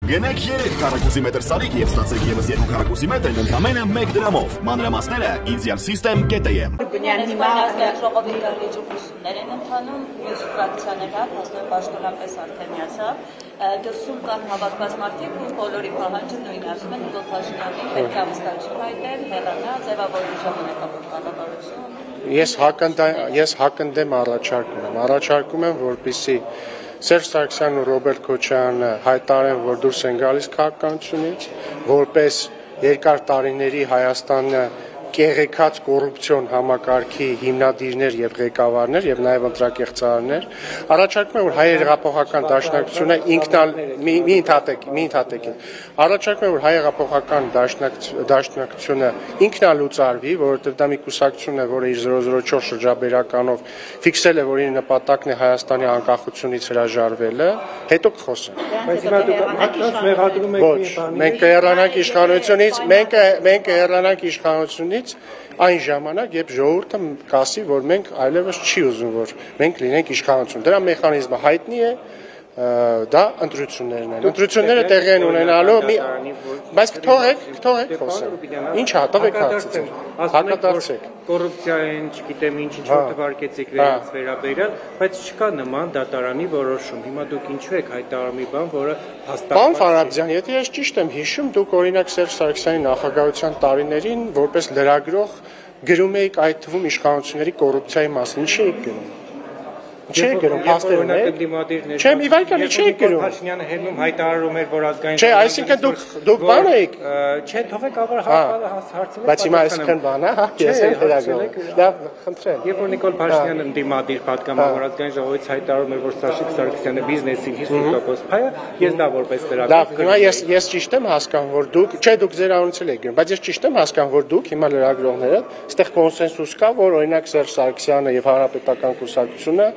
Գնեք 3 քառակուսի մետր սարիկ եւ ստացեք եւս 2 քառակուսի մետր ընդամենը 1 դրամով։ Մանրամասները idealsystem.am։ Բնյան հիմա ժողովի լիճուկություններ են ընթանում, մյուս ֆրակցիաները հաստատ պաշտոնապես արդեն միացավ։ Դրսում կան հավաքված մարդիկ ու բոլորի պահանջը նույնն ասում են Նիկոլ Փաշինյանին պետք է վստահություն հայտնել, հեռանա, ձևավորի ժամանակավոր կառավարություն։ Ես հակընդդեմ առաջարկում եմ, որպեսզի Սերժ Սարգսյանն ու Ռոբերտ Քոչարյանը հայտարարեն, որ դուրս են գալիս քաղաքականությունից, որպես երկար տարիների Հայաստանը կեղեքած կոռուպցիոն համակարգի հիմնադիրներ եւ ղեկավարներ եւ նաեւ ընտրակեղծարարներ, առաջարկում եմ, որ Հայ հեղափոխական դաշնակցությունը առաջարկում եմ, որ Հայ հեղափոխական դաշնակցությունը ինքնալուծարվի, որովհետեւ դա մի կուսակցություն է, որը իր 004 շրջաբերականով ֆիքսել է, որ իր նպատակն է Հայաստանի անկախությունից հրաժարվելը, հետո կխոսենք։ Բայց հիմա դուք հատկաց մեղադրում եք մի բանի։ Մենք կհեռանանք իշխանությունից, մենք կհեռանանք իշխանությունից այն ժամանակ, երբ ժողովուրդը կասի, որ մենք այլևս չի ուզում, որ մենք լինենք իշխանություն։ Դրա մեխանիզմը հայտնի է, դա ընտրություններն են։ Ընտրությունները տեղի են ունենալու, բայց թողեք խոսեմ։ Ինչ հատվեք հարցից։ Հակադարձեք։ Կոռուպցիային, չգիտեմ ինչ թվարկեցիք վերաբերյալ, բայց չկա նման դատարանի որոշում։ Հիմա դուք ինչու եք հայտարարում մի բան, որը հաստատված։ Պարոն Ֆարաբյան, եթե ես ճիշտ եմ հիշում, դուք օրինակ Սերժ Սարգսյանի նախագահության տարիներին որպես լրագրող գրում եք այդ թվում իշխանությունների կոռուպցիայի մասին, ինչի եք գրում։ Չէ գրում, փաստերն է։ Չէ, մի վայրկյան չի գրում։ Փաշինյանը հերնում հայտարարում էր, որ ազգային։ Չէ, այսինքն դուք բան եք։ Չէ, թողեք ավար հարցը։ Բայց հիմա այսինքն բան է, հա, ես եմ լրագրող։ Լավ, խնդրեմ։ Երբ որ Նիկոլ Փաշինյանը դիմադիր պատգամավոր ազգային ժողովից հայտարարում էր, որ Սաշիկ Սարգսյանը բիզնեսին 50% փայ է, ես դա որպես լրագրող։ Լավ, հիմա ես ճիշտ եմ հասկանում, որ դուք, չէ, դուք ձեր անունցել եք գրում, բայց ես ճիշտ եմ հասկանում, որ դուք հիմա լրագրողները, այստեղ կոնսենսուս կա, որ օրինակ Սերժ Սարգսյանը եւ Հանրապետական կուսակցությունը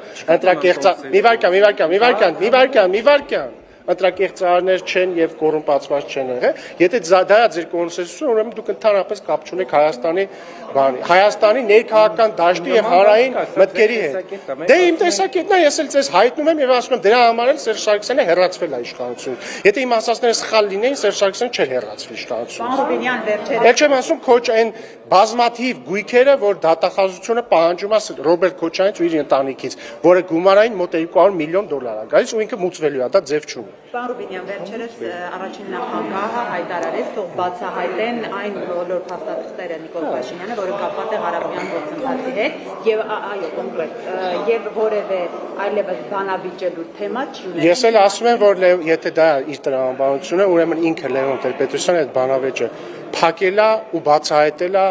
մի վարքյան ընտրակեղծարարներ չեն եւ կոռումպացված չեն եղել։ Եթե դա ձեր կոնսենսուսը, ուրեմն դուք ընդհանրապես կապ չունեք Հայաստանի ներքաղաքական դաշտի եւ հանրային մտքերի հետ։ Դե իմ տեսակետն է, ես էլ ձեզ հայտնում եմ եւ ասում եմ դրա համար էլ Սերժ Սարգսյանը հեռացվել է իշխանությունից։ Եթե իմ ասածները սխալ լինեին, Սերժ Սարգսյանը չէր հեռացվել իշխանությունից։ Էլ չեմ ասում այն բազմաթիվ գույքերը, որ դատախազությունը պահանջում է Ռոբերտ Քոչարյանից ու իր ընտանիքից, որը գումարային մոտ $200 միլիոն է գալիս ու ինքը մուծվելու է, դա ձև չունի։ Պարոն Ռուբինյան, վերջերս առաջին նախագահը հայտարարեց, թող բացահայտեն այն բոլոր փաստաթղթերը Նիկոլ Փաշինյանը, որը կապված է Ղարաբաղյան գործընթացի հետ, եւ այո, կոնկրետ, եւ որևէ այլևս բանավիճելու թեմա չի ունենա։ Ես էլ ասում եմ, որ եթե դա իր տրամաբանությունը, ուրեմն ինքը Լևոն Տեր-Պետրոսյանը այդ բանավեճը փակելա ու բացահայտելա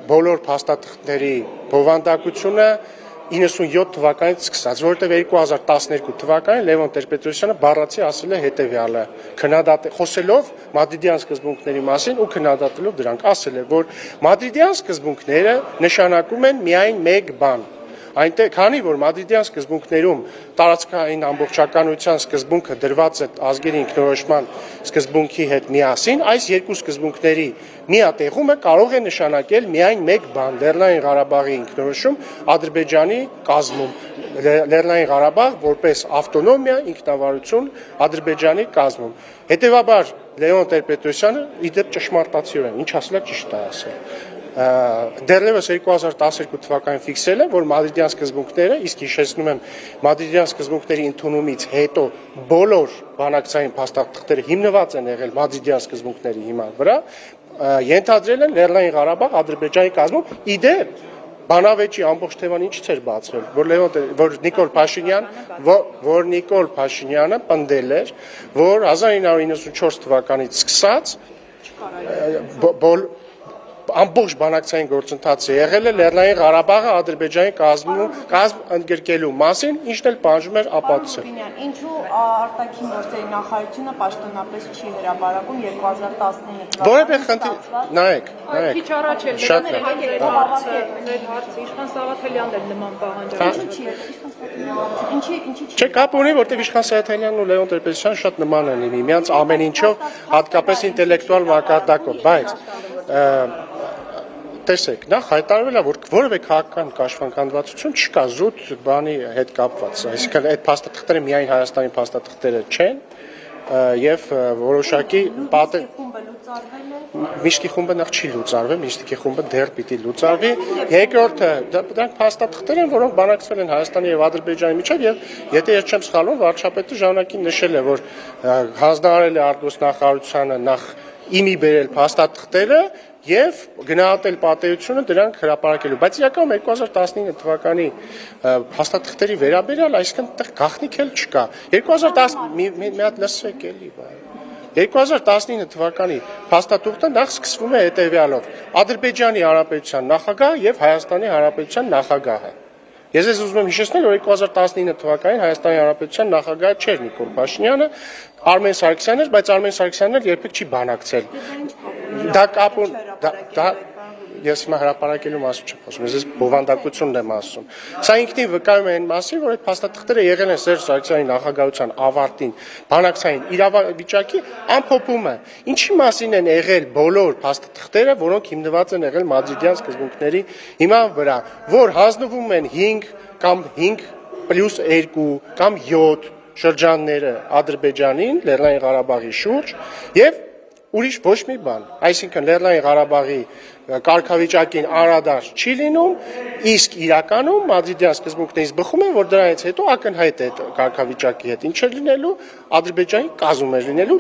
բոլոր փաստաթղթերի բովանդակությունը 97 թվականից սկսած, որովհետև 2012 թվականին Լևոն Տեր-Պետրոսյանը բառացի ասել է հետևյալը, խոսելով մադրիդյան սկզբունքների մասին ու քննադատելով դրանք, ասել է, որ մադրիդյան սկզբունքները նշանակում են միայն մեկ բան, այնտեղ, քանի որ մադրիդյան սկզբունքներում տարածքային ամբողջականության սկզբունքը դրված է ազգերի ինքնորոշման սկզբունքի հետ միասին, այս երկու սկզբունքների միատեղումը կարող է նշանակել միայն մեկ բան՝ Լեռնային Ղարաբաղի ինքնորոշում Ադրբեջանի կազմում, Լեռնային Ղարաբաղ որպես ավտոնոմիա, ինքնավարություն Ադրբեջանի կազմում։ Հետևաբար Լևոն Տեր-Պետրոսյանը իդեպ ճշմարտացիորեն, ինչ ասել է, ճիշտ է ասել։ Դեռևս 2012 թվականին ֆիքսել է, որ մադրիդյան սկզբունքները, իսկ հիշեցնում եմ, մադրիդյան սկզբունքների ընդունումից հետո բոլոր բանակցային փաստաթղթերը հիմնված են եղել մադրիդյան սկզբունքների հիման վրա, ենթադրել են Լեռնային Ղարաբաղ Ադրբեջանի կազմում, իդեպ բանավեճի ամբողջ թեման ինչից էր բացվել, որ Նիկոլ Փաշինյանը պնդել էր, որ 1994 թվականից սկսած ամբողջ բանակցային գործընթացը եղել է Լեռնային Ղարաբաղը Ադրբեջանի կազմ ընդգրկելու մասին, ինչն էլ պահանջում էր ապացուցել։ Ինչու արտաքին գործերի նախարարությունը պաշտոնապես չի հրապարակում 2019 Որևէ խնդիր, նայեք, Քիչ առաջ էլ շատ ձեր հարցը Իշխան Սաղաթելյանն էլ նման պահանջարկում։ Չէ, կապ ունի, որտեղ Իշխան Սաղաթելյանն ու Լևոն Տեր-Պետրոսյանը շատ նման են միմյանց ամեն ինչով, հատկապես ինտելեկտուալ մակարդակով, բայց տեսեք, նախ հայտարարվել է, որ որևէ քաղաքական կաշվանքանդվածություն չկա զուտ բանի հետ կապված, այսինքն այդ փաստաթղթերը միայն Հայաստանի փաստաթղթերը չեն, եւ որոշակի Միշտի խումբը նախ չի լուծարվել, Միշտի խումբը դեռ պիտի լուծարվի։ Երկրորդը դրանք փաստաթղթեր են, որոնք բանակցվել են Հայաստանի եւ Ադրբեջանի միջեւ եւ եթե ես չեմ սխալվում, վարչապետը ժամանակին նշել է, որ հանձնարարել է արտգործնախարարությանը նախ իմի բերել փաստաթղթերը եւ գնահատել պատերությունը դրանք հրապարակելու, բայց իրականում 2019 թվականի փաստաթղթերի վերաբերյալ այսինքն այդտեղ գաղտնիք էլ չկա։ 2010 մի հատ լսեք էլի, 2019 թվականի փաստաթուղթը նախ սկսվում է հետևյալով. Ադրբեջանի Հանրապետության նախագահ եւ Հայաստանի Հանրապետության նախագահը։ Ես ուզում եմ հիշեցնել, որ 2019 թվականին Հայաստանի Հանրապետության նախագահը չէր Նիկոլ Փաշինյանը, Արմեն Սարգսյանն էր, բայց Արմեն Սարգսյանն էլ երբեք չի բանակցել։ Դա կապուն, ես հիմա հրապարակելու մասին չեմ խոսում, ես բովանդակությունն եմ ասում։ Սա ինքնին վկայում է այն մասին, որ այդ փաստաթղթերը եղել են Սերժ Սարգսյանի նախագահության ավարտին բանակցային իրավիճակի ամփոփումը։ Ինչի մասին են եղել բոլոր փաստաթղթերը, որոնք հիմնված են եղել մադրիդյան սկզբունքների հիման վրա, որ հանձնվում են 5 կամ 5+2 կամ 7 շրջանները Ադրբեջանին, Լեռնային Ղարաբաղի շուրջ եւ ուրիշ ոչ մի բան, այսինքն Լեռնային Ղարաբաղի կարգավիճակին անդրադարձ չի լինում, իսկ իրականում մադրիդյան սկզբունքներից բխում են, որ դրանից հետո ակնհայտ է կարգավիճակի հետ ինչ է լինելու, Ադրբեջանի կազմ է լինելու,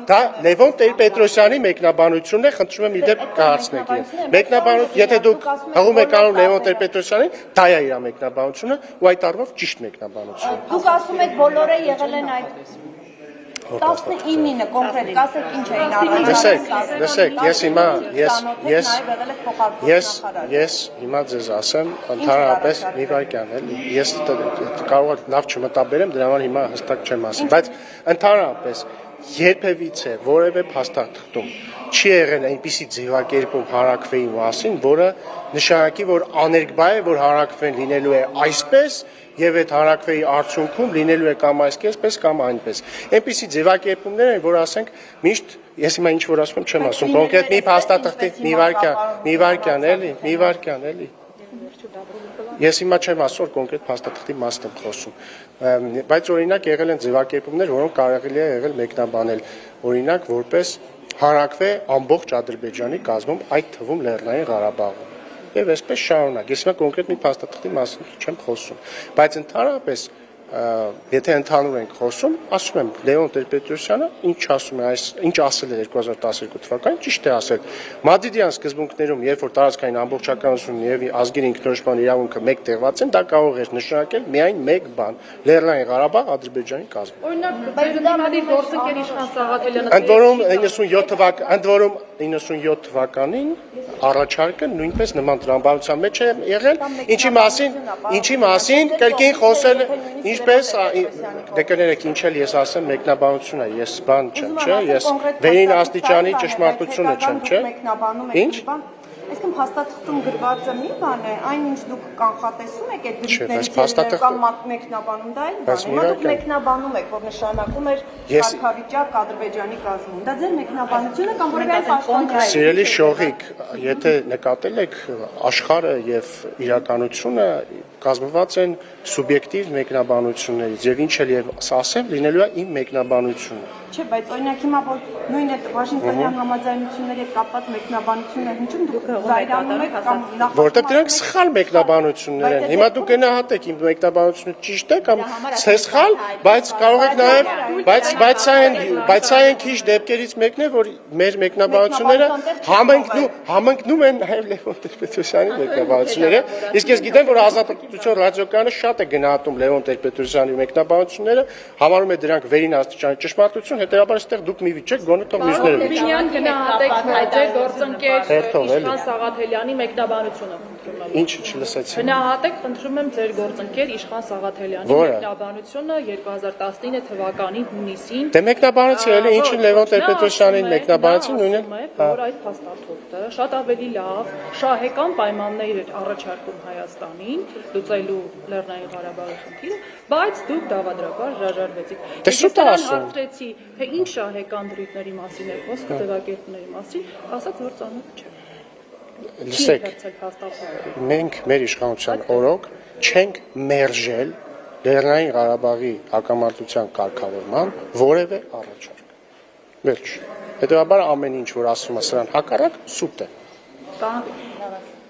դա Լևոն Տեր-Պետրոսյանի մեկնաբանությունն է, խնդրում եմ իդեպ կհարցնեք իրեն։ Մեկնաբանություն, եթե դուք հղում եք անում Լևոն Տեր-Պետրոսյանին, դա է իր մեկնաբանությունը ու այդ առումով ճիշտ մեկնաբանություն։ Դուք ասում եք բոլորը եղել են այդ 19-ը կոնկրետ կասեք ինչ էին առանձնացել։ Լսեք, ես հիմա ձեզ ասեմ, ընդհանրապես մի վայրկյան էլի, ես կարող եմ լավ չմտաբերեմ, դրա համար հիմա հստակ չեմ ասի, բայց ընդհանրապես երբևիցե որևէ փաստաթղթում չի եղել այնպիսի ձևակերպում հանրաքվեի մասին, որը նշանակի, որ աներկբա է, որ հանրաքվեն լինելու է այսպես եւ այդ հանրաքվեի արդյունքում լինելու է կամ այսպես կամ այնպես։ Այնպիսի ձևակերպումներ են, որ ասենք միշտ ես հիմա ինչ որ ասում եմ, չեմ ասում, կոնկրետ մի փաստաթղթի մի վայրկյան էլի։ Ես հիմա չեմ ասում, կոնկրետ փաստաթղթի մասն եմ խոսում, բայց օրինակ եղել են ձևակերպումներ, որոնք կարելի է եղել մեկնաբանել, օրինակ որպես հանրաքվե ամբողջ Ադրբեջանի կազմում, այդ թվում Լեռնային Ղարաբաղում։ Եվ այսպես շարունակ, ես հիմա կոնկրետ մի փաստաթղթի մասին չեմ խոսում, բայց ընդհանրապես եթե ընդհանուր ենք խոսում, ասում եմ Լևոն Տեր-Պետրոսյանը ինչ ասում է, ինչ ասել է 2012 թվականին, ճիշտ է ասել։ Մադրիդյան սկզբունքներում, երբ որ տարածքային ամբողջականությունն եւ ազգային ինքնորոշման իրավունքը մեկտեղված են, դա կարող է նշանակել միայն մեկ բան՝ Լեռնային Ղարաբաղ Ադրբեջանի կազմում։ Օրինակ, Բերդամանի գործընկեր Իշխան Սաղաթելյանը ընդ որում 97 թվականին առաջարկը նույնպես նման տրամաբանության մեջ է եղել, ինչի մասին կրկին խոսել ինչպես դե կներեք ինչ էլ ես ասեմ մեկնաբանությունը ես բան չեմ, չէ, ես վերին աստիճանի ճշմարտությունը չեմ, չէ։ Ինչ։ Այսինքն փաստաթղթում գրվածը մի բան է, այնինչ դուք կանխատեսում եք այդ գրիչների կամ մեկնաբանում դա այլ բան է։ Հիմա դուք մեկնաբանում եք, որ նշանակում էր կարգավիճակ Ադրբեջանի կազմում։ Դա ձեր մեկնաբանությունը կամ որևէ այլ պաշտպանք է։ Սիրելի շողիկ, եթե նկատել եք աշխարհը եւ իրականությունը կազմված են սուբյեկտիվ մեկնաբանություններից եւ ինչ էլ եւ ասեմ լինելու է իմ մեկնաբանությունը։ Չէ, բայց օրինակ հիմա որ նույն այդ Վաշինգտոնյան համաձայնությունների հետ կապված մեկնաբանությունները ինչու՞ դուք զայրանում եք կամ որտեղ դրանք սխալ մեկնաբանություններ են։ Հիմա դուք գնահատեք իմ մեկնաբանությունը ճիշտ է կամ չէ սխալ, բայց կարող եք նաեւ բայց սա այն քիչ դեպքերից մեկն է, որ մեր մեկնաբանությունները համընկնում են նաեւ Լևոն Տեր-Պետրոսյանի մեկնաբանությունները։ Իսկ ես գիտեմ, որ Ազատություն ռադիոկայանը շատ է գնահատում Լևոն Տեր-Պետրոսյանի մեկնաբանությունները, համարում է դրանք վերին աստիճանի ճշմարտություն, հետեւաբար այստեղ դուք մի վիճեք, գոնե թող մյուսները վիճեն։ Իրյան գնահատեք ձեր գործընկեր Իշխան Սաղաթելյանի մեկնաբանությունը, խնդրում եմ։ Ինչ չլսեցի։ Գնահատեք, խնդրում եմ ձեր գործընկեր Իշխան Սաղաթելյանի մեկնաբանությունը 2019 թվականի հունիսին։ Դե մեկնաբանեցի էլի, ինչին Լևոն Տեր-Պետրոսյանին մեկնաբանեցի նույնը։ Որ այդ փաստաթուղթը շատ ավելի լավ շահեկան պայմաններ էր առաջարկում Հայաստանին լուծելու Լեռնային Ղարաբաղի խնդիրը, բայց դուք դավադրաբար հրաժարվեցիք։ Դե շուտ է ասում։ Հարցրեցի, թե ինչ շահեկան դրույթների մասին է խոսքը, ձևակերպների մասին, ասաց, որ ծանոթ չէ։ Լսեք, մենք մեր իշխանության օրոք չենք մերժել Լեռնային Ղարաբաղի հակամարտության կարգավորման որևէ առաջարկ։ Վերջ։ Հետևաբար ամեն ինչ, որ ասում է սրան հակառակ, սուտ է։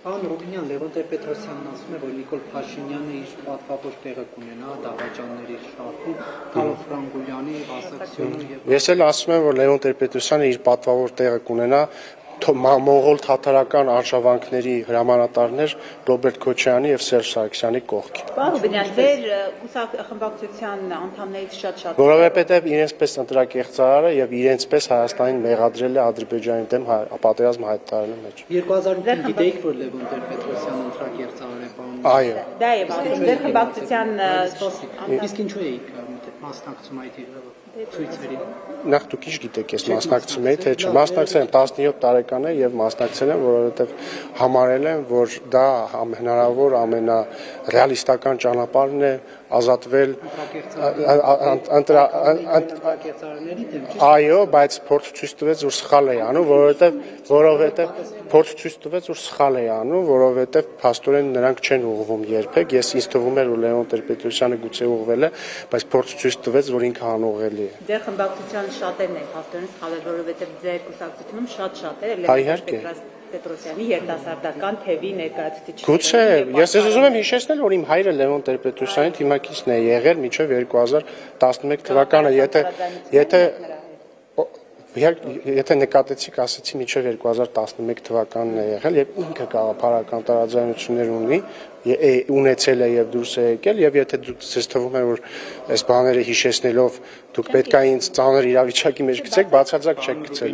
Պարոն Ռուբինյան, Լևոն Տեր-Պետրոսյանն ասում է, որ Նիկոլ Փաշինյանը իր պատվավոր տեղը կունենա դավաճանների շարքում, Կարլ Ֆրանգուլյանի ասացիոնը եւ Ես էլ ասում եմ, որ Լևոն Տեր-Պետրոսյանը իր պատվավոր տեղը կունենա մոնղոլ թաթարական արշավանքների հրամանատարներ Ռոբերտ Քոչարյանի եւ Սերժ Սարգսյանի կողքին։ Պարոն Ռուբինյան, ձեր խմբակցության անդամներից շատ Որովհետեւ իրենց պես ընտրակեղծարարը եւ իրենց պես Հայաստանին մեղադրել է Ադրբեջանի դեմ պատերազմ հայտարարելու մեջ։ 2008 գիտեիք, որ Լևոն Տեր-Պետրոսյանը ընտրակեղծարար է, պարոն։ Այո։ Դա է ասում, ձեր խմբակցության Իսկ ինչու էիք մասնակցում այդ ցույցերին։ Նախ դուք ինչ գիտեք, ես մասնակցում եմ, թե չէ, մասնակցել եմ 17 տարեկան է եւ մասնակցել եմ, որովհետեւ համարել եմ, որ դա հնարավոր ամենառեալիստական ճանապարհն է ազատվել Այո, բայց փորձ ցույց տվեց, որ սխալ է անում, որովհետեւ փորձ ցույց տվեց, որ սխալ է անում, որովհետեւ փաստորեն նրանք չեն ուղղվում երբեք։ Ես ինձ թվում էր, որ Լևոն Տեր-Պետրոսյանը գուցե ուղղվել է, բայց փորձ ցույց տվեց, որ ինքը անուղղելի է։ Ձեր խմբակցության շատերն են փաստորեն սխալել, որովհետեւ ձեր կուսակցությունում շատ է Լևոն Պետրոսյանի երիտասարդական թևի ներկայացուցիչ։ Գուցե, ես ուզում եմ հիշեցնել, որ իմ հայրը Լևոն Տեր-Պետրոսյանի թիմակիցն է եղել մինչև 2011 թվականը, եթե նկատեցիք, ասացի մինչև 2011 թվականն է եղել եւ ինքը գաղափարական տարաձայնություններ ունեցել է եւ դուրս է եկել եւ եթե դուք ձեզ թվում է որ այս բաները հիշեցնելով դուք պետք է ինձ ծանր իրավիճակի մեջ գցեք, բացարձակ չեք գցել։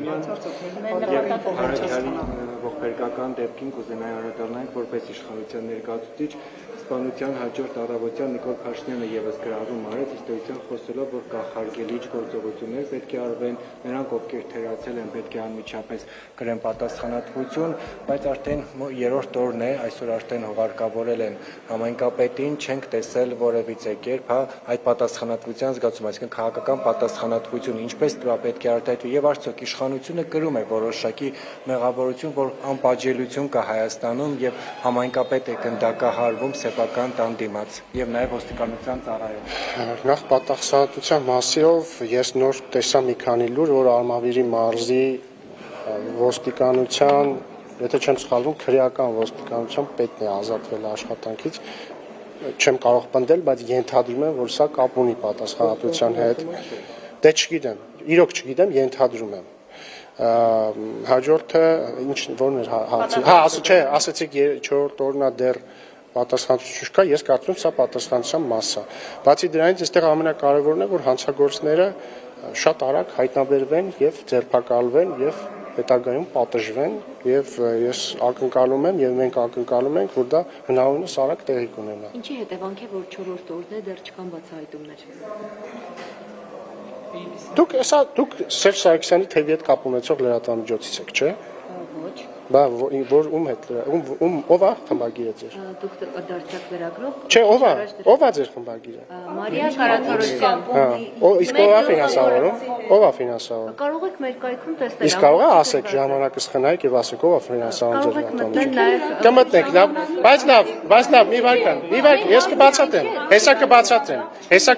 Ողբերգական դեպքին կուզենայի անդրադառնալ որպես իշխանության ներկայացուցիչ Սպանության հաջորդ առավոտյան Նիկոլ Փաշինյանը եւս գրառում արեց իստորիության խոսելով, որ կախարդելիչ գործողություններ պետք է արվեն, նրանք ովքեր թերացել են պետք է անմիջապես կրեն պատասխանատվություն, բայց արդեն երրորդ օրն է, այսօր արդեն հողարկավորել են համայնքապետին, չենք տեսել որևիցե կերպ այդ պատասխանատվության զգացում, այսինքն քաղաքական պատասխանատվություն, ինչպես դա պետք է արտահայտվի եւ արդյոք իշխանությունը կրում է որոշակի մեղավորություն, որ անպատժելիություն կա Հայաստանում եւ համայնքապետը գնդակահարվում սեփական տան դիմաց եւ նաեւ ոստիկանության ծառայում։ Նախ պատասխանատվության մասով ես նոր տեսա մի քանի լուր, որ Արմավիրի մարզի ոստիկանության, եթե չեմ սխալվում, քրեական ոստիկանության պետն է ազատվել աշխատանքից։ Չեմ կարող պնդել, բայց ենթադրում եմ, որ սա կապ ունի պատասխանատվության հետ։ Դե չգիտեմ, իրոք չգիտեմ, ենթադրում եմ։ Հաջորդը ինչ որն էր հարցը, ասացիք 4-րդ օրնա դեռ պատասխանատվություն չկա, ես կարծում եմ սա պատասխանատվության մաս է։ Բացի դրանից այստեղ ամենակարևորն է, որ հանցագործները շատ արագ հայտնաբերվեն եւ ձերբակալվեն եւ հետագայում պատժվեն եւ ես ակնկալում եմ եւ մենք ակնկալում ենք, որ դա հնարավորինս արագ տեղի կունենա։ Ինչի հետևանք է, որ 4-րդ օրն է դեռ չկան բացահայտումներ։ Դուք Սերժ Սարգսյանի թևի հետ կապ ունեցող լրատվամիջոցից եք, չէ՞։ Ոչ։ Բա որ ում հետ ով է խմբագիրը ձեր։ Դուք դարձյալ լրագրող։ Չէ, ով է ձեր խմբագիրը։ Մարիա Կարաթորոսյան։ Իսկ ով է ֆինանսավորում։ Ով է ֆինանսավորում։ Կարող եք մեր կայքում տեսնել։ Իսկ կարող է ասեք ժամանակը սխնայեք եւ ասեք ով է ֆինանսավորում ձեր լրատվամիջոցը։ Կմտնեք, լավ, բայց լավ, մի վարքան, ես կբացատրեմ։ Հեսա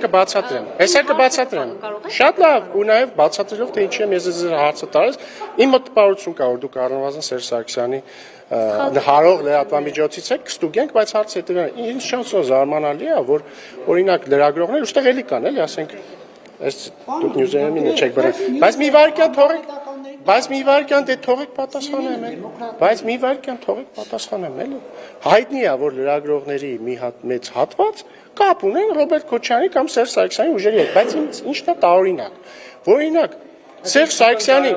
կբացատրեմ։ Շատ լավ, ու նաեւ բացատրելով թե ինչի եմ ես ձեզ հարցը տալիս, իմ մտահոգություն կա, որ դուք առնվազն Սերժ Սարգսյանի հարող լրատվամիջոցից եք կստուգենք, բայց հարցը հետևյալն է, ինձ շատ զարմանալի է, որ օրինակ լրագրողներ ուստեղ էլի կան, էլի, ասենք, այս դուք նյուզերումին չեք բռնել, բայց մի վարքյան թողեք պատասխանեմ, էլի։ Հայտնի է, որ լրագրողների մի հատ մեծ հատված կապ ունեն Ռոբերտ Քոչարյանի կամ Սերժ Սարգսյանի ուժերի հետ, բայց ինչն է տարօրինակ, որօրինակ Սերժ Սարգսյանի,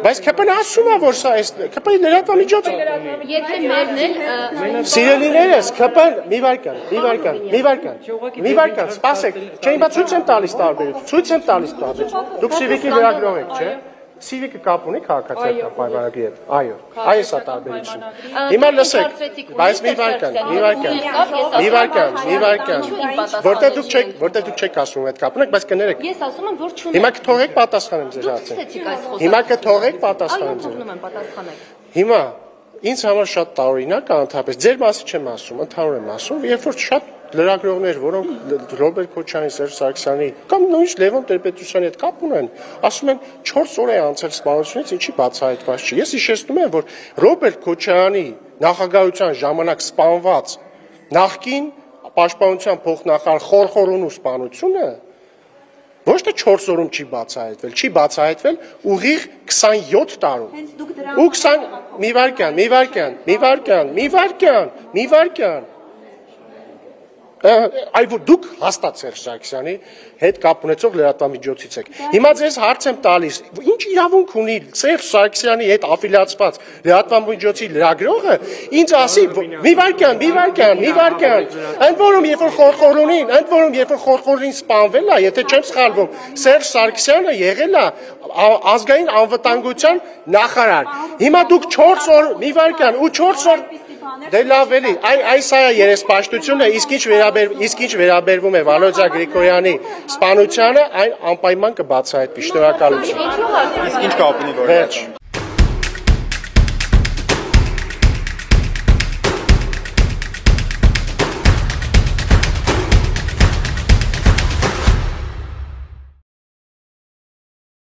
բայց ԿՊ-ն ասում է, որ սա ԿՊ-ի լրատվամիջոցը։ Եթե մերն էլ Սիրելիներս, ԿՊ-ն մի վարքան, սպասեք, չէ, հիմա ցույց եմ տալիս տարբերություն, դուք Սիվիկի լրագրող եք, չէ։ Սիվիկը կապ ունի քաղաքացիական պայմանագրի հետ։ Այո, այս է տարբերությունը։ Հիմա լսեք, բայց մի վարքան։ Որտե դուք չեք ասում այդ կապ ունեք, բայց կներեք։ Ես ասում եմ, որ չունեմ։ Հիմա կթողեք պատասխանեմ ձեր հարցին։ Հիմա կթողեք պատասխանեմ ձեր։ Հիմա ինձ համար շատ տարօրինակ է, ընդհանրապես ձեր մասի չեմ ասում, ընդհանուր եմ ասում, երբ որ շատ լրագրողներ, որոնք Ռոբերտ Քոչարյանի, Սերժ Սարգսյանի կամ նույնիսկ Լևոն Տեր-Պետրոսյանի հետ կապ ունեն, ասում են 4 օր է անցել սպանությունից, ինչի բացահայտված չի։ Ես հիշեցնում եմ, որ Ռոբերտ Քոչարյանի նախագահության ժամանակ սպանված նախկին պաշտպանության փոխնախարար Խորխորոնու սպանությունը ոչ թե 4 օրում չի բացահայտվել ուղիղ 27 տարում։ Ու 20 մի վարքյան։ Այ որ դուք հաստատ Սերժ Սարգսյանի հետ կապ ունեցող լրատվամիջոցից եք։ Հիմա ձեզ հարց եմ տալիս, ինչ իրավունք ունի Սերժ Սարգսյանի հետ աֆիլիացված լրատվամիջոցի լրագրողը ինձ ասի մի վարքյան, ընդ որում երբ որ Խորխորոնին սպանվել է, եթե չեմ սխալվում, Սերժ Սարգսյանը եղել է ազգային անվտանգության նախարար։ Հիմա դուք 4 օր մի վարքյան ու 4 օր Դե լավ էլի, այս է երեսպաշտությունը, իսկ ինչ վերաբերվում է Վալոդիա Գրիգորյանի սպանությանը, այն անպայման կբացահայտվի։ Շնորհակալություն։ Իսկ ինչ կապ ունի, որ